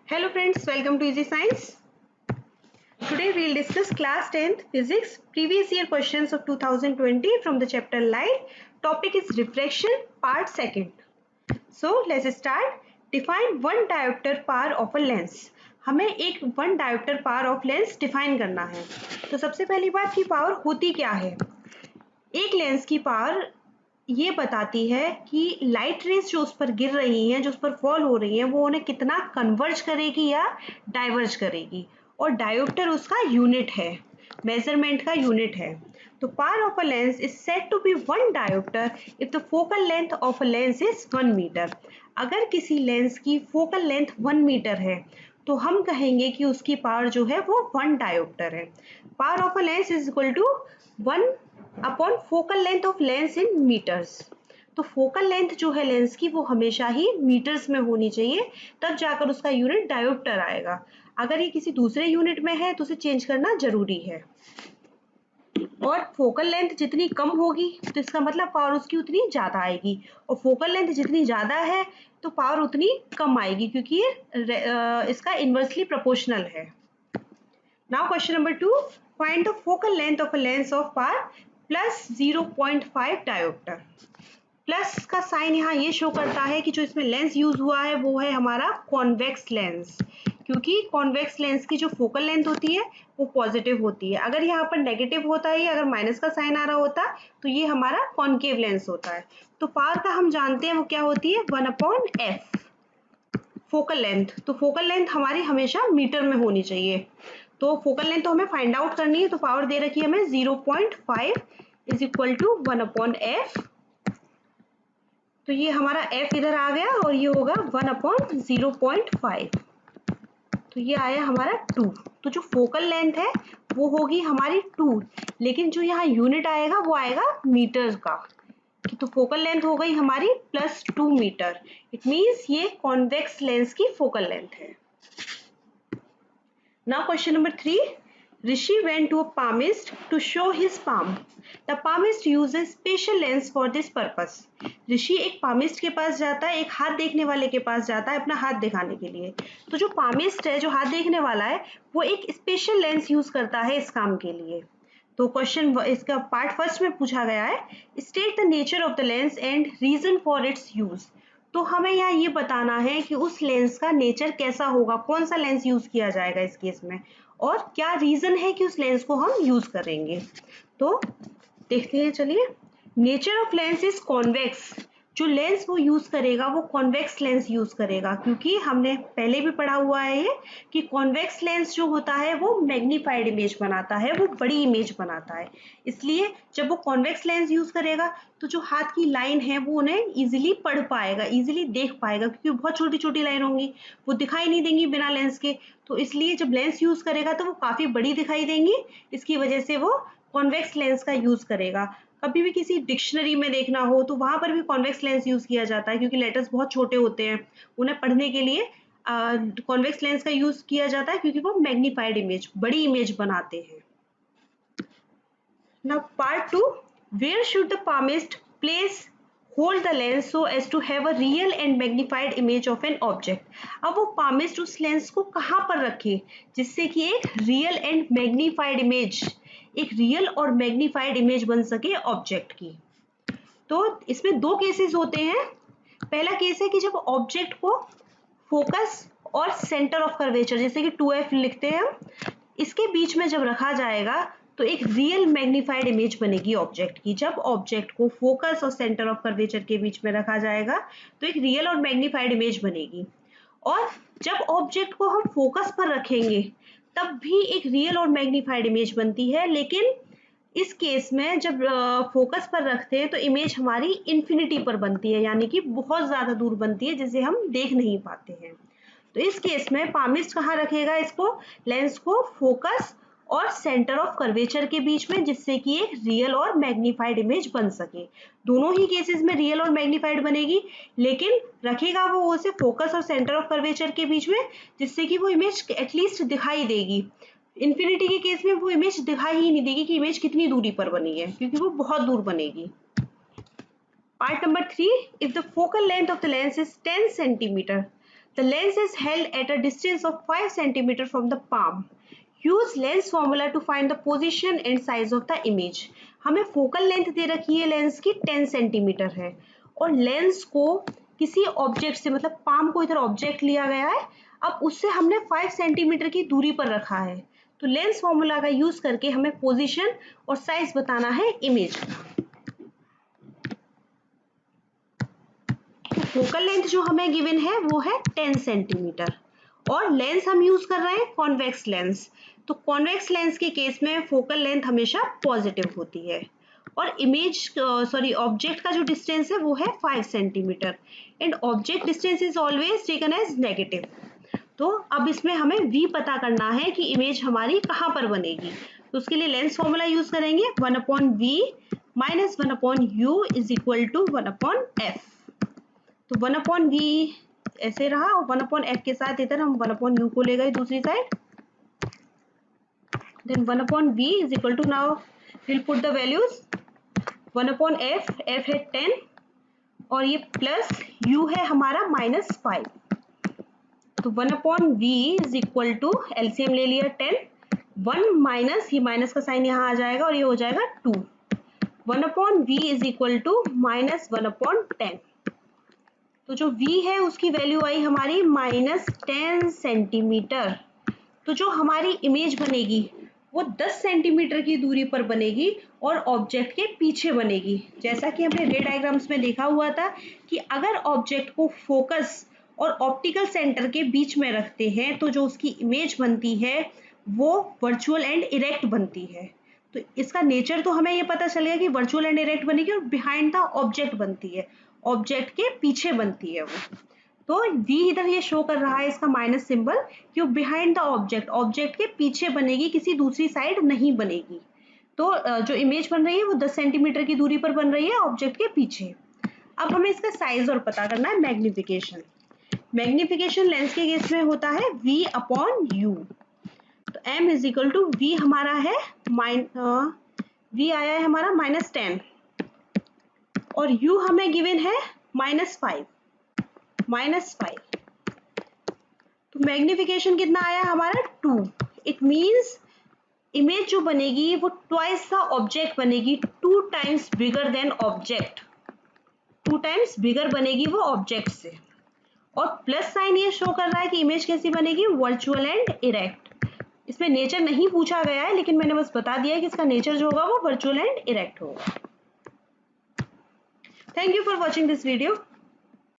Hello friends, welcome to Easy Science. Today we will discuss class 10th physics previous year questions of 2020 from the chapter Light. Topic is refraction part 2nd. So let's start. Define one diopter power of a lens. हमें एक one dioptre power of lens define करना है। तो सबसे पहली बात की power होती क्या है। एक लेंस की पावर ये बताती है कि लाइट रेज जो उस पर गिर रही हैं, जो उस पर फॉल हो रही हैं, वो उन्हें कितना कन्वर्ज करेगी या डाइवर्ज करेगी। और डायोप्टर उसका यूनिट है, मेजरमेंट का यूनिट है। तो power of a lens is said to be 1 dioptre if the focal length of a lens is 1 metre. अगर किसी लेंस की फोकल लेंथ 1 मीटर है तो हम कहेंगे कि उसकी पावर जो है वो 1 डायोप्टर है। Power of a lens is equal to 1 upon focal length of lens in metres. तो फोकल लेंथ जो है लेंस की वो हमेशा ही मीटर्स में होनी चाहिए, तब जाकर उसका यूनिट डायोप्टर आएगा। अगर ये किसी दूसरे यूनिट में है तो उसे चेंज करना जरूरी है। और फोकल लेंथ जितनी कम होगी तो इसका मतलब पावर उसकी उतनी ज्यादा आएगी, और फोकल लेंथ जितनी ज्यादा है तो पावर उतनी कम आएगी, क्योंकि ये इसका इनवर्सली प्रोपोर्शनल है। Now question number 2, find the focal length of a lens of power plus 0.5 dioptre. Plus का साइन यहाँ ये शो करता है कि जो इसमें लेंस यूज हुआ है वो है हमारा कॉन्वेक्स लेंस, क्योंकि कॉन्वेक्स लेंस की जो फोकल लेंथ होती है वो पॉजिटिव होती है। अगर यहाँ पर नेगेटिव होता है, अगर माइनस का साइन आ रहा होता तो ये हमारा कॉन्केव लेंस होता है। तो पावर का हम जानते हैं वो क्या होती है, 1/f फोकल लेंथ। तो फोकल लेंथ हमारी हमेशा मीटर में होनी चाहिए। तो फोकल लेंथ तो हमें फाइंड आउट करनी है। तो पावर दे रखी है हमें 0.5 इज इक्वल टू 1/f। तो ये हमारा f इधर आ गया और ये होगा 1/0.5। तो ये आया हमारा 2। तो जो फोकल लेंथ है वो होगी हमारी 2, लेकिन जो यहाँ यूनिट आएगा वो आएगा मीटर का। तो फोकल लेंथ हो गई हमारी +2 मीटर। इट मीन्स ये कॉन्वेक्स लेंस की फोकल लेंथ है। Now question number 3. Rishi went to a palmist to show his palm. The palmist uses special lens for this purpose. ऋषि एक palmist के पास जाता है, एक हाथ देखने वाले के पास जाता है अपना हाथ दिखाने के लिए। तो जो palmist है, जो हाथ देखने वाला है, वो एक स्पेशल लेंस यूज करता है इस काम के लिए। तो क्वेश्चन इसका पार्ट फर्स्ट में पूछा गया है, state the nature of the lens and reason for its use. तो हमें यहाँ ये बताना है कि उस लेंस का नेचर कैसा होगा, कौन सा लेंस यूज किया जाएगा इस केस में, और क्या रीजन है कि उस लेंस को हम यूज करेंगे। तो देखते हैं, चलिए। Nature of lens is convex. जो लेंस वो यूज करेगा वो कॉन्वेक्स लेंस यूज करेगा, क्योंकि हमने पहले भी पढ़ा हुआ है ये कि कॉन्वेक्स लेंस जो होता है वो मैग्नीफाइड इमेज बनाता है, वो बड़ी इमेज बनाता है। इसलिए जब वो कॉन्वेक्स लेंस यूज करेगा तो जो हाथ की लाइन है वो उन्हें इजीली पढ़ पाएगा, इजीली देख पाएगा, क्योंकि बहुत छोटी छोटी लाइन होंगी, वो दिखाई नहीं देंगी बिना लेंस के। तो इसलिए जब लेंस यूज करेगा तो वो काफी बड़ी दिखाई देंगी, इसकी वजह से वो कॉन्वेक्स लेंस का यूज करेगा। कभी भी किसी डिक्शनरी में देखना हो तो वहां पर भी कॉन्वेक्स लेंस यूज किया जाता है, क्योंकि लेटर्स बहुत छोटे होते हैं, उन्हें पढ़ने के लिए कॉन्वेक्स लेंस का यूज किया जाता है, क्योंकि वो मैग्नीफाइड इमेज, बड़ी इमेज बनाते हैं। Now part 2, where should the palmist place hold the lens so as to have a real and magnified image of an object। अब वो palmist उस लेंस को कहाँ पर रखे जिससे कि एक रियल एंड मैग्नीफाइड इमेज, एक रियल और मैग्नीफाइड इमेज बन सके ऑब्जेक्ट की। तो इसमें दो केसेस होते हैं। पहला केस है कि जब ऑब्जेक्ट को फोकस और सेंटर ऑफ कर्वेचर, जैसे कि 2f लिखते हैं हम, इसके बीच में जब रखा जाएगा तो एक रियल मैग्नीफाइड इमेज बनेगी ऑब्जेक्ट की। जब ऑब्जेक्ट को फोकस और सेंटर ऑफ कर्वेचर के बीच में रखा जाएगा तो एक रियल और मैग्नीफाइड इमेज बनेगी। और जब ऑब्जेक्ट को हम फोकस पर रखेंगे तब भी एक रियल और मैग्नीफाइड इमेज बनती है, लेकिन इस केस में जब फोकस पर रखते हैं तो इमेज हमारी इन्फिनिटी पर बनती है, यानी कि बहुत ज्यादा दूर बनती है, जिसे हम देख नहीं पाते हैं। तो इस केस में पामिस्ट कहाँ रखेगा इसको, लेंस को फोकस और सेंटर ऑफ कर्वेचर के बीच में, जिससे कि एक रियल और मैग्नीफाइड इमेज बन सके। दोनों ही केसेस में रियल और मैग्नीफाइड बनेगी, लेकिन रखेगा वो उसे फोकस और सेंटर ऑफ कर्वेचर के बीच में, जिससे कि वो इमेज एटलीस्ट दिखाई देगी। इन्फिनिटी के केस में वो इमेज दिखाई ही नहीं देगी कि इमेज कितनी दूरी पर बनी है, क्योंकि वो बहुत दूर बनेगी। Part number 3, if the focal length of the lens is 10 centimetre, The lens is held at a distance of 5 cm from the palm. Use lens formula to find the position and size of the image. हमें focal length दे रखी है lens की 10 centimetre है और lens को किसी object से मतलब पाम को इधर ऑब्जेक्ट लिया गया है, अब उससे हमने 5 सेंटीमीटर की दूरी पर रखा है। तो लेंस फॉर्मूला का यूज करके हमें पोजीशन और साइज बताना है इमेज का। तो फोकल लेंथ जो हमें गिवन है वो है 10 सेंटीमीटर और लेंस हम यूज कर रहे हैं कॉन्वेक्स लेंस। तो कॉन्वेक्स लेंस के केस में फोकल लेंथ हमेशा पॉजिटिव होती है और इमेज ऑब्जेक्ट का जो डिस्टेंस है वो है 5 centimetre and object distance is always taken as negative. तो अब इसमें हमें v पता करना है कि इमेज हमारी कहाँ पर बनेगी। तो उसके लिए लेंस फॉर्मूला यूज करेंगे 1/v minus 1/u is equal to 1/f। तो 1/v ऐसे रहा और 1/f के साथ इधर हम 1/u को ले गए दूसरी side. Then 1/v is equal to, now will put the values. 1/f, f है 10 और ये प्लस u है हमारा -5। तो 1/v is equal to, LCM ले लिया 10, 1 माइनस, ये माइनस का साइन यहाँ आ जाएगा और ये हो जाएगा 2। 1/v is equal to -1/10। तो जो v है उसकी वैल्यू आई हमारी -10 सेंटीमीटर। तो जो हमारी इमेज बनेगी वो 10 सेंटीमीटर की दूरी पर बनेगी और ऑब्जेक्ट के पीछे बनेगी। जैसा कि हमने रे डायग्राम्स में देखा हुआ था कि अगर ऑब्जेक्ट को फोकस और ऑप्टिकल सेंटर के बीच में रखते हैं तो जो उसकी इमेज बनती है वो वर्चुअल एंड इरेक्ट बनती है। तो इसका नेचर तो हमें ये पता चल गया कि वर्चुअल एंड इरेक्ट बनेगी और बिहाइंड द ऑब्जेक्ट बनती है, ऑब्जेक्ट के पीछे बनती है वो। तो v इधर ये शो कर रहा है इसका माइनस सिंबल कि वो बिहाइंड द ऑब्जेक्ट, ऑब्जेक्ट के पीछे बनेगी, किसी दूसरी साइड नहीं बनेगी। तो जो इमेज बन रही है वो 10 सेंटीमीटर की दूरी पर बन रही है ऑब्जेक्ट के पीछे। अब हमें इसका साइज और पता करना है, मैग्निफिकेशन। मैग्निफिकेशन लेंस के केस में होता है v/u। तो m is equal to v हमारा है v आया है हमारा -10 और u हमें गिवन है -5। तो मैग्निफिकेशन कितना आया हमारा 2। इट मीन्स इमेज जो बनेगी वो ट्वाइस द ऑब्जेक्ट बनेगी, 2 times bigger than object, 2 times bigger बनेगी वो ऑब्जेक्ट से। और प्लस साइन ये शो कर रहा है कि इमेज कैसी बनेगी, वर्चुअल एंड इरेक्ट। इसमें नेचर नहीं पूछा गया है लेकिन मैंने बस बता दिया है कि इसका नेचर जो होगा वो वर्चुअल एंड इरेक्ट होगा। Thank you for watching this video.